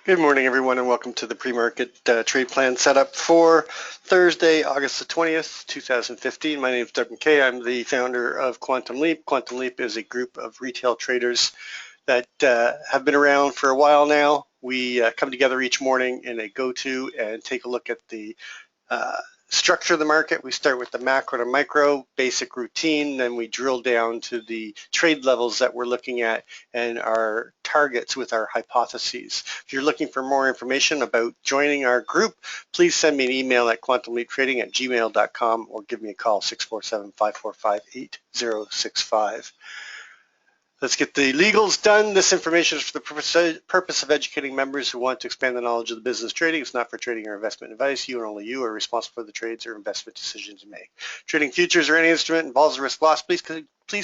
Good morning, everyone, and welcome to the pre-market trade plan setup for Thursday, August the 20th, 2015. My name is Doug McKay. I'm the founder of Quantum Leap. Quantum Leap is a group of retail traders that have been around for a while now. We come together each morning in a go-to and take a look at the structure of the market. We start with the macro to micro, basic routine, then we drill down to the trade levels that we're looking at and our targets with our hypotheses. If you're looking for more information about joining our group, please send me an email at quantumleaptrading@gmail.com or give me a call, 647-545-8065. Let's get the legals done. This information is for the purpose of educating members who want to expand the knowledge of the business trading. It's not for trading or investment advice. You and only you are responsible for the trades or investment decisions you make. Trading futures or any instrument involves a risk loss. Please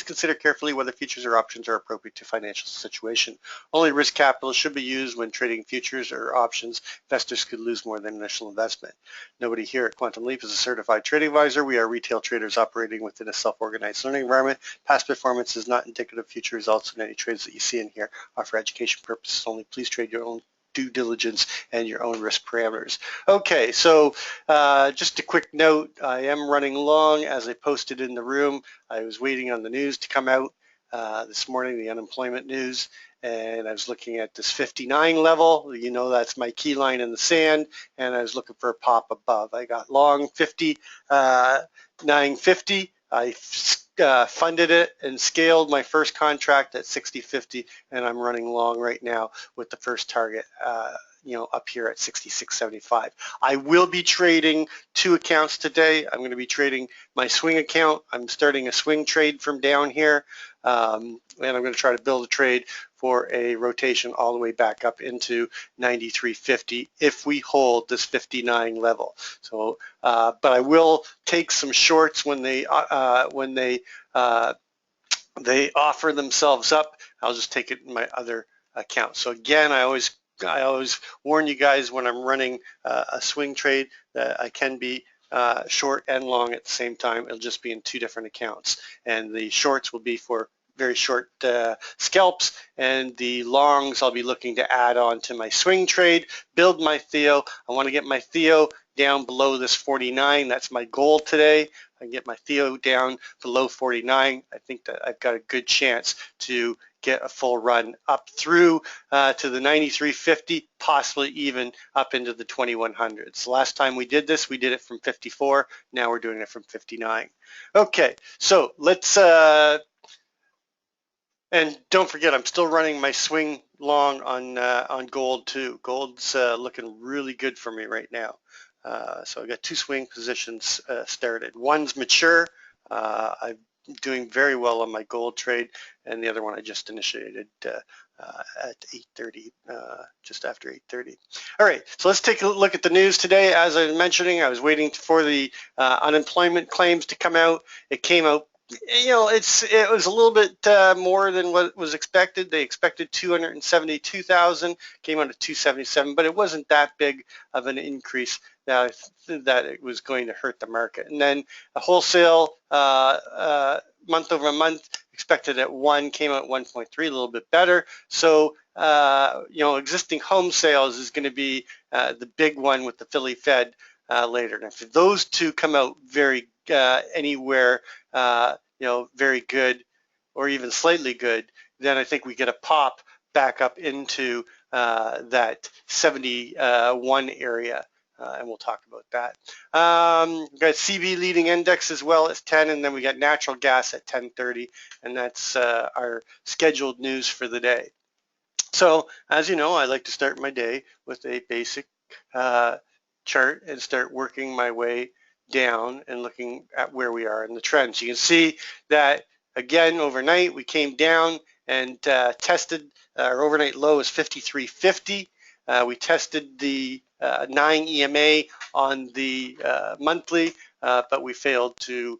consider carefully whether futures or options are appropriate to financial situation. Only risk capital should be used when trading futures or options. Investors could lose more than initial investment. Nobody here at Quantum Leap is a certified trading advisor. We are retail traders operating within a self-organized learning environment. Past performance is not indicative of future results, and any trades that you see in here are for education purposes only. Please trade your own due diligence and your own risk parameters. Okay, so just a quick note, I am running long as I posted in the room. I was waiting on the news to come out this morning, the unemployment news, and I was looking at this 59 level. You know, that's my key line in the sand, and I was looking for a pop above. I got long 59.50. I funded it and scaled my first contract at 60.50, and I'm running long right now with the first target up here at 66.75. I will be trading two accounts today. I'm going to be trading my swing account. I'm starting a swing trade from down here, and I'm going to try to build a trade for a rotation all the way back up into 93.50 if we hold this 59 level. So, but I will take some shorts when they offer themselves up. I'll just take it in my other account. So again, I always warn you guys when I'm running a swing trade that I can be short and long at the same time. It'll just be in two different accounts, and the shorts will be for very short scalps, and the longs I'll be looking to add on to my swing trade, build my Theo. I want to get my Theo down below this 49. That's my goal today. I can get my Theo down below 49. I think that I've got a good chance to get a full run up through to the 93.50, possibly even up into the 2100s. The last time we did this, we did it from 54. Now we're doing it from 59. Okay, so let's and don't forget, I'm still running my swing long on gold too. Gold's looking really good for me right now. So I got two swing positions started. One's mature. I'm doing very well on my gold trade, and the other one I just initiated at 8:30, just after 8:30. All right, so let's take a look at the news today. As I was mentioning, I was waiting for the unemployment claims to come out. It came out. You know, it was a little bit more than what was expected. They expected 272,000, came out at 277, but it wasn't that big of an increase that it was going to hurt the market. And then the wholesale month over month expected at 1, came out at 1.3, a little bit better. So existing home sales is going to be the big one with the Philly Fed later. And if those two come out very anywhere very good or even slightly good, then I think we get a pop back up into that 71 area. And we'll talk about that. We've got CB leading index as well as 10, and then we got natural gas at 10:30, and that's our scheduled news for the day. So as you know, I like to start my day with a basic chart and start working my way down and looking at where we are in the trends. You can see that again overnight we came down and tested our overnight low is 53.50. We tested the 9 EMA on the monthly, but we failed to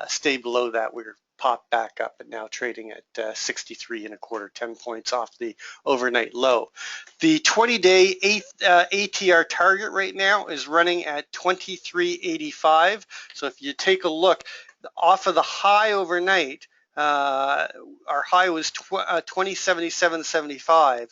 stay below that. We're popped back up and now trading at 63 1/4, 10 points off the overnight low. The 20-day ATR target right now is running at 23.85. So if you take a look off of the high overnight, our high was 2077.75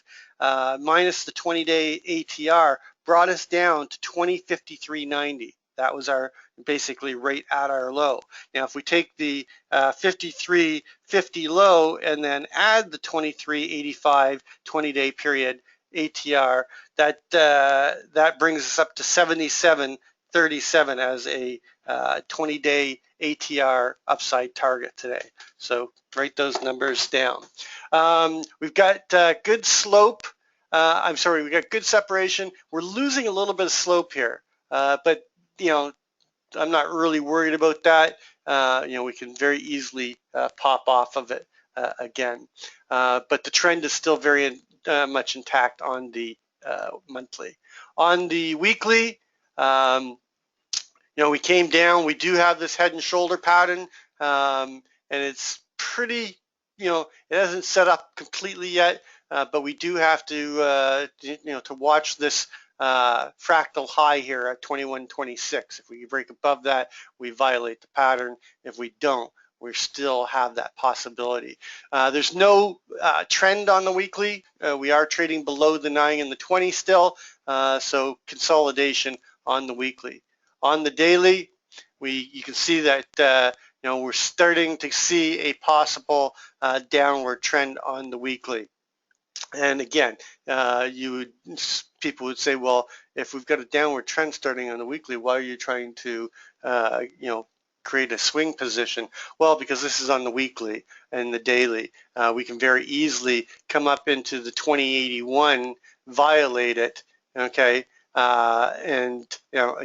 minus the 20-day ATR brought us down to 2053.90. That was our basically right at our low. Now, if we take the 53.50 low and then add the 23.85 20-day period ATR, that brings us up to 77.37 as a 20-day ATR upside target today. So write those numbers down. We've got good slope. I'm sorry, we got good separation. We're losing a little bit of slope here, but I'm not really worried about that. We can very easily pop off of it again. But the trend is still very much intact on the monthly. On the weekly, we came down. We do have this head and shoulder pattern, and it's pretty, it hasn't set up completely yet, but we do have to watch this fractal high here at 21.26. If we break above that, we violate the pattern. If we don't, we still have that possibility. There's no trend on the weekly. We are trading below the 9 and the 20 still, so consolidation on the weekly. On the daily, you can see that we're starting to see a possible downward trend on the weekly. And again, people would say, well, if we've got a downward trend starting on the weekly, why are you trying to create a swing position? Well, because this is on the weekly and the daily. We can very easily come up into the 2081, violate it, okay, and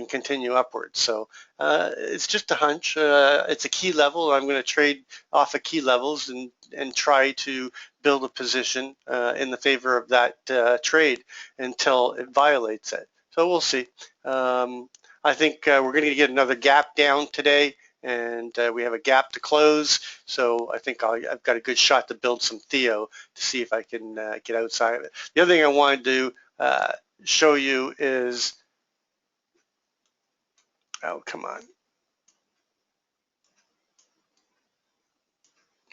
continue upwards. So it's just a hunch. It's a key level. I'm going to trade off of key levels and try to build a position in the favor of that trade until it violates it. So we'll see. I think we're going to get another gap down today, and we have a gap to close. So I think I've got a good shot to build some Theo to see if I can get outside of it. The other thing I wanted to show you is, oh, come on.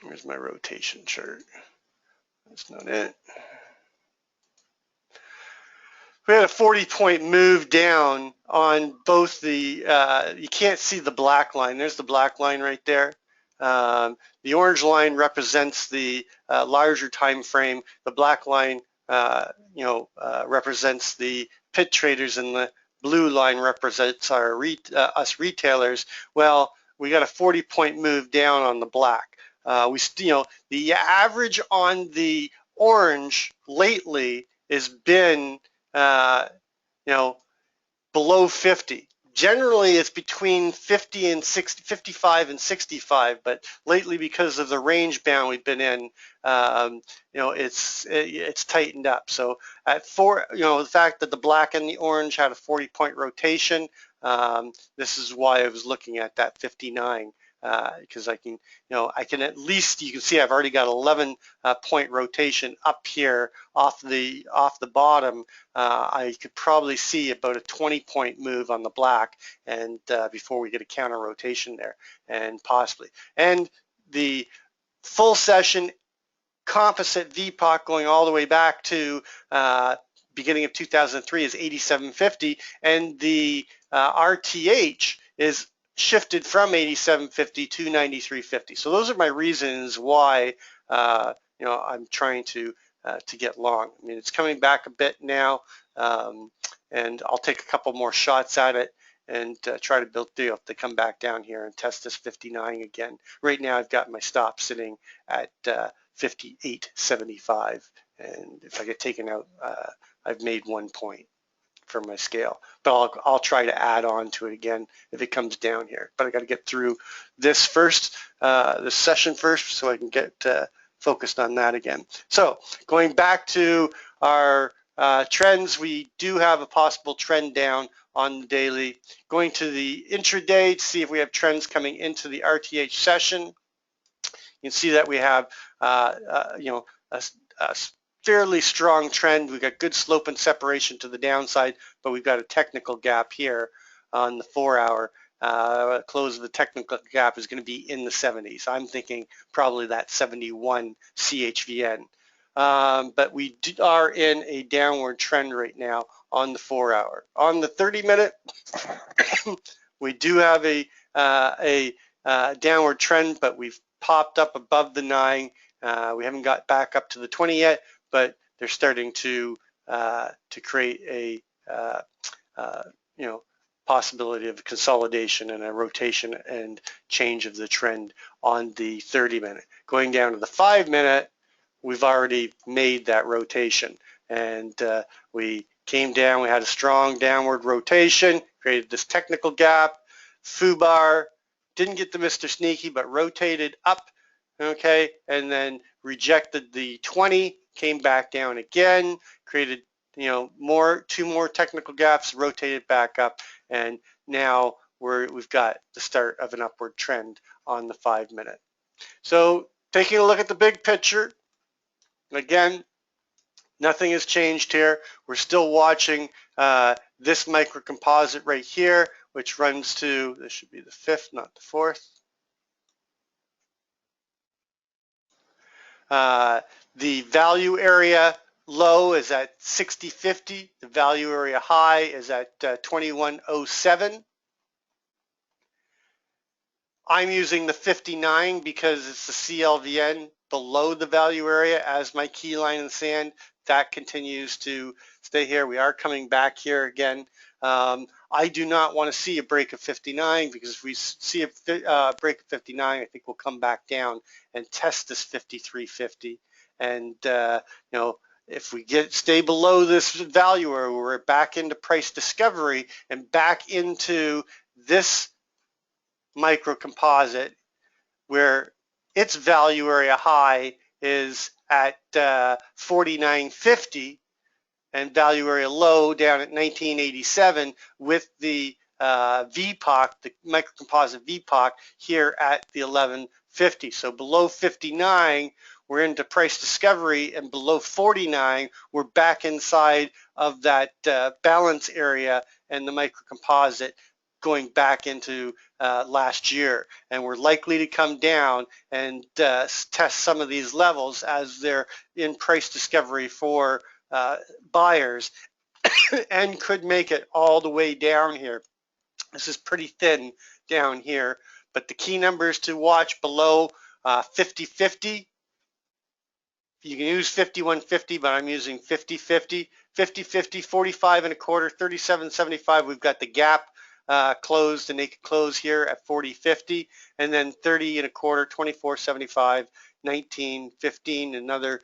Where's my rotation chart? That's not it. We had a 40-point move down on both the, you can't see the black line. There's the black line right there. The orange line represents the larger time frame. The black line, represents the pit traders, and the blue line represents our us retailers. Well, we got a 40-point move down on the black. The average on the orange lately has been below 50. Generally, it's between 50 and 60, 55 and 65, but lately, because of the range bound we've been in, it's tightened up. So at the fact that the black and the orange had a 40-point rotation, this is why I was looking at that 59. Because I can at least, you can see I've already got 11 point rotation up here off the bottom. I could probably see about a 20-point move on the black, and before we get a counter rotation there, and possibly. And the full session composite VPOC going all the way back to beginning of 2003 is 87.50, and the RTH is shifted from 87.50 to 93.50. So those are my reasons why I'm trying to get long. I mean, it's coming back a bit now, and I'll take a couple more shots at it and try to build Theo to come back down here and test this 59 again. Right now, I've got my stop sitting at 58.75, and if I get taken out, I've made 1 point for my scale, but I'll try to add on to it again if it comes down here. But I got to get through this first, this session first, so I can get focused on that again. So going back to our trends, we do have a possible trend down on the daily. Going to the intraday to see if we have trends coming into the RTH session. You can see that we have a fairly strong trend. We've got good slope and separation to the downside, but we've got a technical gap here on the 4-hour. close of the technical gap is going to be in the 70s. I'm thinking probably that 71 CHVN. But we are in a downward trend right now on the 4 hour. On the 30-minute, we do have a downward trend, but we've popped up above the 9. We haven't got back up to the 20 yet, but they're starting to create a possibility of consolidation and a rotation and change of the trend on the 30-minute. Going down to the 5-minute, we've already made that rotation, and we came down, we had a strong downward rotation, created this technical gap. FUBAR didn't get the Mr. Sneaky, but rotated up, okay, and then rejected the 20, came back down again, created two more technical gaps, rotated back up, and now we've got the start of an upward trend on the 5-minute. So taking a look at the big picture, again, nothing has changed here. We're still watching this microcomposite right here, which runs to, this should be the 5th, not the 4th. The value area low is at 60.50. The value area high is at 21.07. I'm using the 59 because it's the CLVN below the value area as my key line in the sand. That continues to stay here. We are coming back here again. I do not want to see a break of 59 because if we see a break of 59, I think we'll come back down and test this 53.50. And if we stay below this value area, we're back into price discovery and back into this microcomposite where its value area high is at 49.50 and value area low down at 1987 with the VPOC, the microcomposite VPOC here at the 1150. So below 59, we're into price discovery, and below 49, we're back inside of that balance area and the microcomposite going back into last year, and we're likely to come down and test some of these levels as they're in price discovery for buyers and could make it all the way down here. This is pretty thin down here, but the key numbers to watch below 50.50. You can use 51.50, but I'm using 50.50. 50.50, 45 and a quarter, 37.75. We've got the gap closed, the naked close here at 40.50, and then 30 and a quarter, 24.75, 19.15, another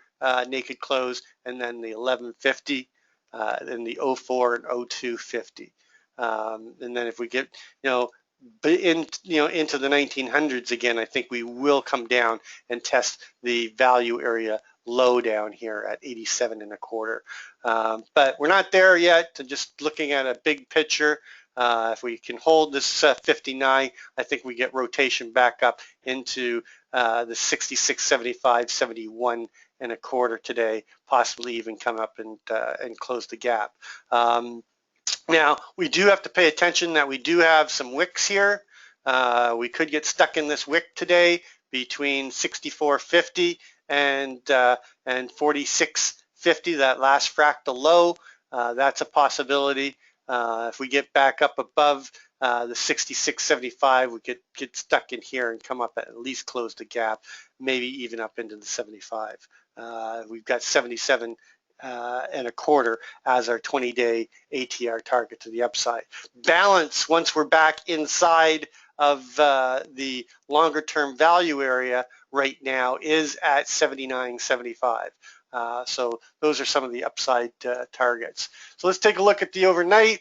naked close, and then the 11.50, and the 04 and 02.50. And then if we get into the 1900s again, I think we will come down and test the value area low down here at 87 and a quarter. But we're not there yet. Just looking at a big picture. If we can hold this 59, I think we get rotation back up into the 66, 75, 71 and a quarter today, possibly even come up and close the gap. Now, we do have to pay attention that we do have some wicks here. We could get stuck in this wick today between 64.50 and 46.50, that last fractal low. That's a possibility. If we get back up above the 66.75, we could get stuck in here and come up at least close the gap, maybe even up into the 75. We've got 77 and a quarter as our 20-day ATR target to the upside. Balance, once we're back inside of the longer term value area right now, is at 79.75. So those are some of the upside targets. So let's take a look at the overnight.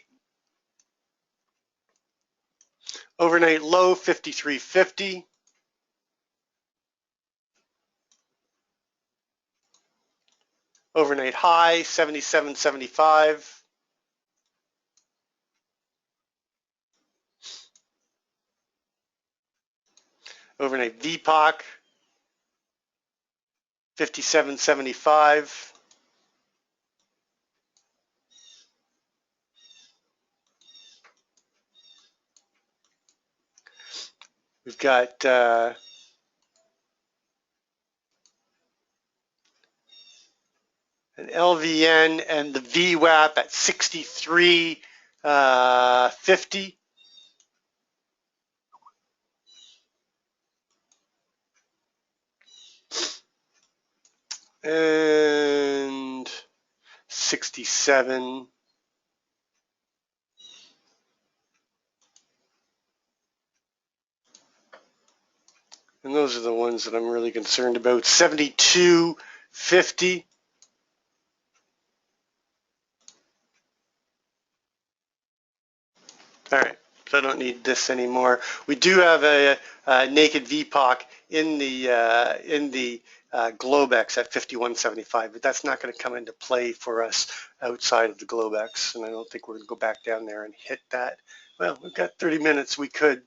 Overnight low 53.50. Overnight high 77.75. Overnight VPOC 57.75. We've got an LVN and the VWAP at 63.50. And 67. And those are the ones that I'm really concerned about. 72.50. All right, so I don't need this anymore. We do have a naked VPOC in the Globex at 51.75, but that's not going to come into play for us outside of the Globex, and I don't think we're going to go back down there and hit that. Well, we've got 30 minutes. We could.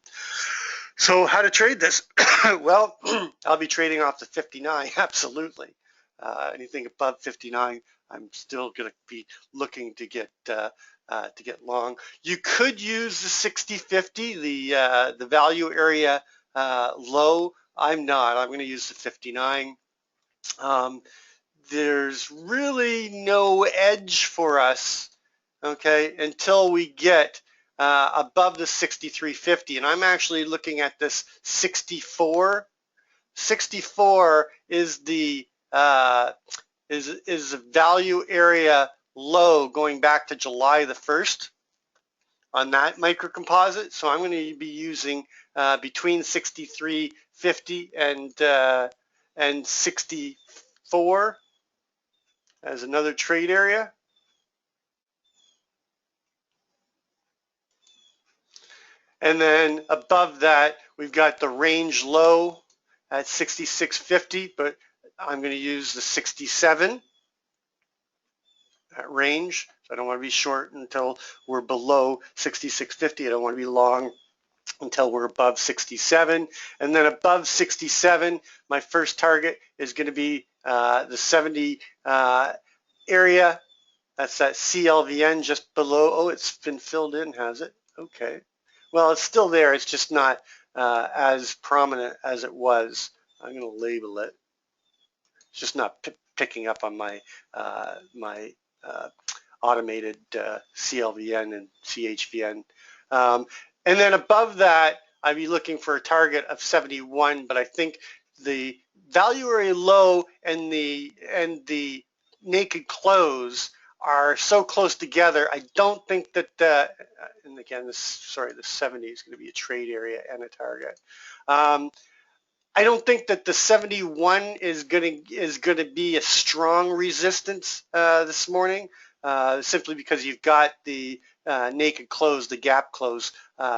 So how to trade this? Well, I'll be trading off the 59, absolutely. Anything above 59, I'm still going to be looking to get long. You could use the 60-50, the value area low. I'm not. I'm going to use the 59. There's really no edge for us, okay, until we get above the 63.50, and I'm actually looking at this 64. 64 is the is a value area low going back to July the 1st on that microcomposite. So I'm going to be using between 63.50 and 64 as another trade area. And then above that, we've got the range low at 66.50, but I'm going to use the 67 at range. So I don't want to be short until we're below 66.50. I don't want to be long until we're above 67. And then above 67, my first target is going to be the 70 area. That's that CLVN just below. Oh, it's been filled in, has it? Okay. Well, it's still there. It's just not as prominent as it was. I'm going to label it. It's just not picking up on my my automated CLVN and CHVN. And then above that, I'd be looking for a target of 71. But I think the value area low and the naked close are so close together. I don't think that and again, the 70 is going to be a trade area and a target. I don't think that the 71 is going to be a strong resistance this morning, simply because you've got the naked close, the gap close,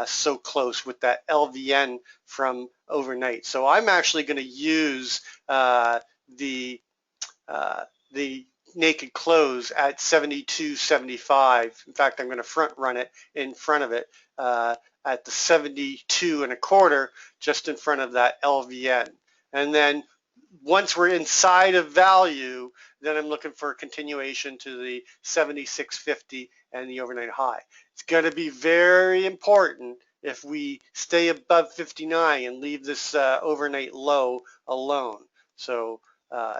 so close with that LVN from overnight. So I'm actually going to use the naked close at 72.75. In fact, I'm going to front run it in front of it at the 72.25, just in front of that LVN. And then once we're inside of value, then I'm looking for a continuation to the 76.50 and the overnight high. It's going to be very important if we stay above 59 and leave this overnight low alone. So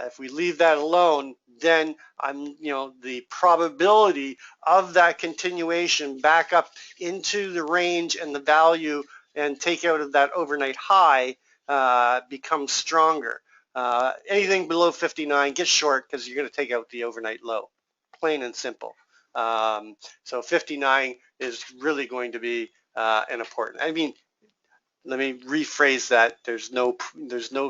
if we leave that alone, then the probability of that continuation back up into the range and the value and take out of that overnight high becomes stronger. Anything below 59, get short because you're going to take out the overnight low, plain and simple. So 59 is really going to be an important. I mean, let me rephrase that. There's no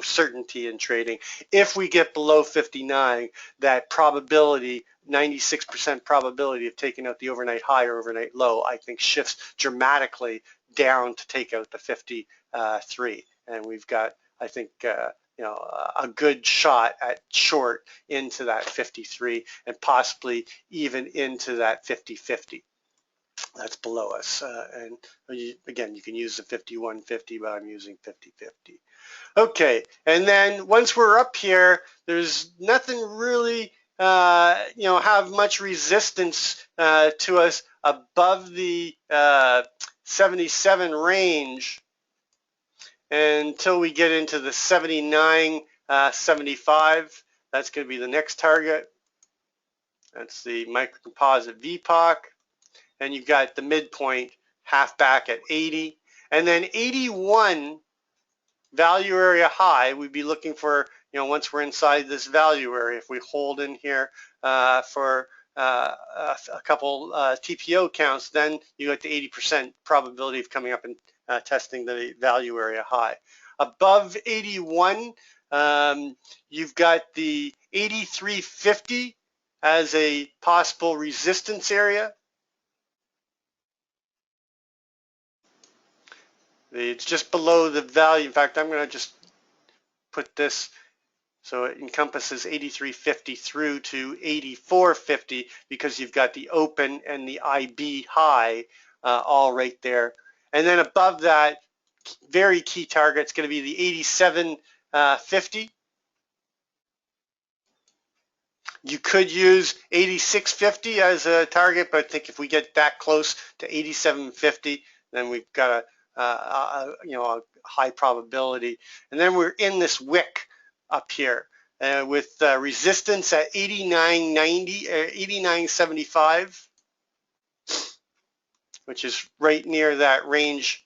certainty in trading. If we get below 59, that probability, 96% probability of taking out the overnight high or overnight low, I think shifts dramatically down to take out the 53. And we've got, I think, a good shot at short into that 53 and possibly even into that 50-50. That's below us. And again, you can use the 51.50, but I'm using 50.50. Okay, and then once we're up here, there's nothing really, have much resistance to us above the 77 range. until we get into the 79.75. That's going to be the next target. That's the microcomposite VPOC. And you've got the midpoint half back at 80. And then 81 value area high, we'd be looking for, once we're inside this value area, if we hold in here for a couple TPO counts, then you got the 80% probability of coming up and testing the value area high. Above 81, you've got the 83.50 as a possible resistance area. It's just below the value. In fact, I'm going to just put this so it encompasses 83.50 through to 84.50 because you've got the open and the IB high all right there. And then above that, very key target is going to be the 87.50. You could use 86.50 as a target, but I think if we get that close to 87.50, then we've got a high probability. And then we're in this wick up here with resistance at 89.90 or 89.75, which is right near that range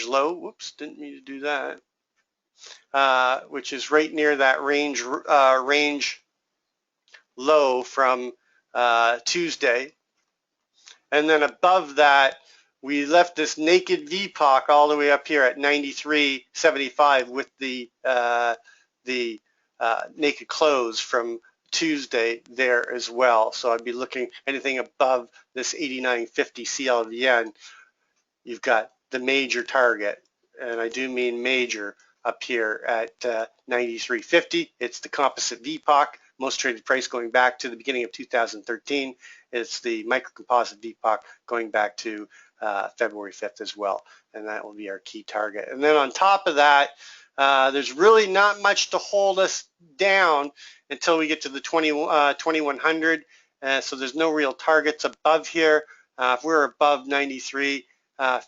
low. Whoops, didn't mean to do that. Which is right near that range low from Tuesday. And then above that, we left this naked VPOC all the way up here at 93.75 with the naked close from Tuesday there as well. So I'd be looking anything above this 89.50 CLVN. You've got the major target, and I do mean major, up here at 93.50. It's the composite VPOC, most traded price going back to the beginning of 2013. It's the microcomposite VPOC going back to February 5th as well, and that will be our key target. And then on top of that, there's really not much to hold us down until we get to the 2100. So there's no real targets above here. If we're above 93.50, I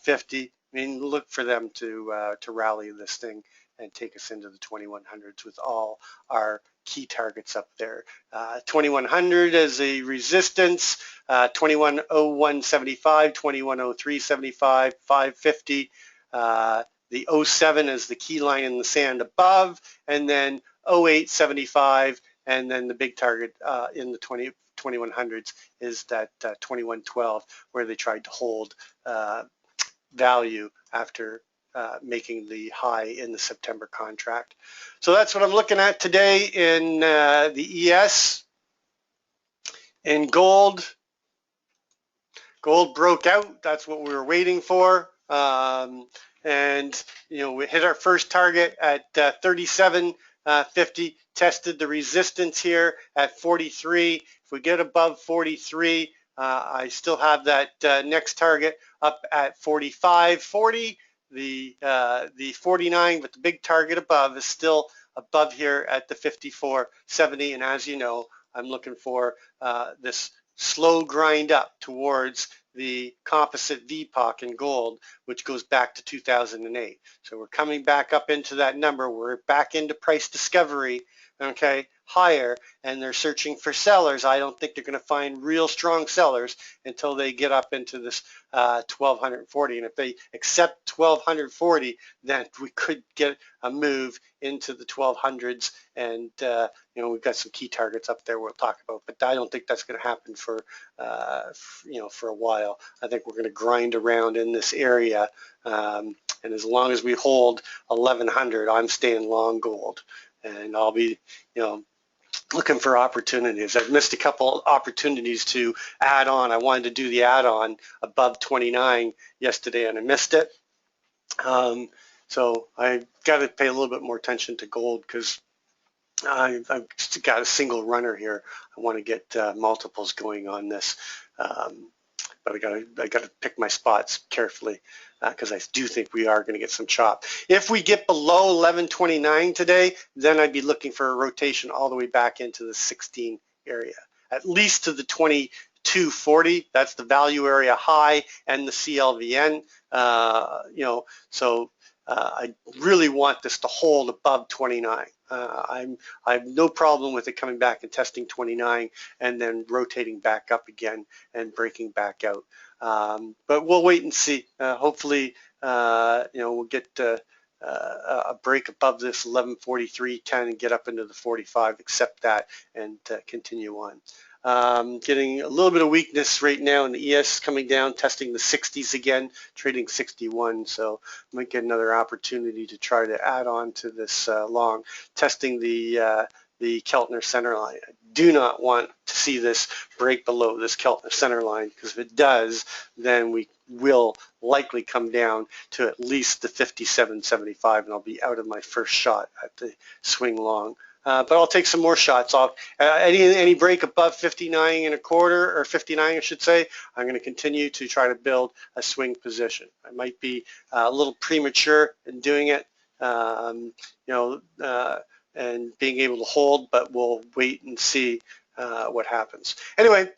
mean, look for them to rally this thing and take us into the 2100s with all our key targets up there. 2100 as a resistance, 2101.75, 2103.75, 550. The 07 is the key line in the sand above, and then 08.75, and then the big target in the 2100s is that 2112 where they tried to hold value after making the high in the September contract. So that's what I'm looking at today in the ES. In gold, gold broke out. That's what we were waiting for. And we hit our first target at 37.50, tested the resistance here at 43. If we get above 43, I still have that next target up at 45.40. The 49, but the big target above is still above here at the 54.70. And as you know, I'm looking for this slow grind up towards the composite VPOC in gold, which goes back to 2008. So we're coming back up into that number. We're back into price discovery, okay, higher, and they're searching for sellers. I don't think they're going to find real strong sellers until they get up into this 1240. And if they accept 1240, then we could get a move into the 1200s. And we've got some key targets up there we'll talk about, but I don't think that's going to happen for for a while. I think we're going to grind around in this area, and as long as we hold 1100, I'm staying long gold, and I'll be looking for opportunities. I've missed a couple opportunities to add on. I wanted to do the add-on above 29 yesterday, and I missed it. So I got to pay a little bit more attention to gold because I've got a single runner here. I want to get multiples going on this, but I got to pick my spots carefully because I do think we are going to get some chop. If we get below 1129 today, then I'd be looking for a rotation all the way back into the 16 area, at least to the 2240. That's the value area high and the CLVN. So I really want this to hold above 29. I have no problem with it coming back and testing 29 and then rotating back up again and breaking back out. But we'll wait and see. Hopefully, we'll get a break above this 1143.10 and get up into the 45, accept that, and continue on. Getting a little bit of weakness right now in the ES coming down, testing the 60s again, trading 61, so might get another opportunity to try to add on to this long, testing the Keltner center line. I do not want to see this break below this Keltner center line, because if it does, then we will likely come down to at least the 57.75, and I'll be out of my first shot at the swing long. But I'll take some more shots off. Any break above 59 and a quarter, or 59 I should say, I'm going to continue to try to build a swing position. I might be a little premature in doing it, and being able to hold, but we'll wait and see what happens. Anyway,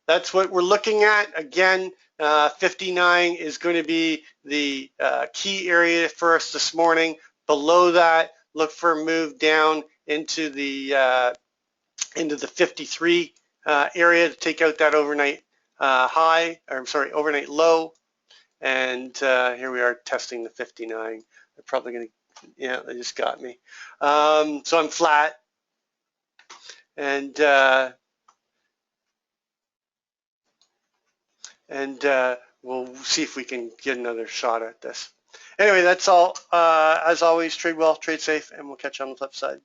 that's what we're looking at. Again, 59 is going to be the key area for us this morning. Below that, look for a move down into the 53 area to take out that overnight overnight low. And here we are testing the 59. They're probably going to, yeah, they just got me. So I'm flat, and we'll see if we can get another shot at this. Anyway, that's all. As always, trade well, trade safe, and we'll catch you on the flip side.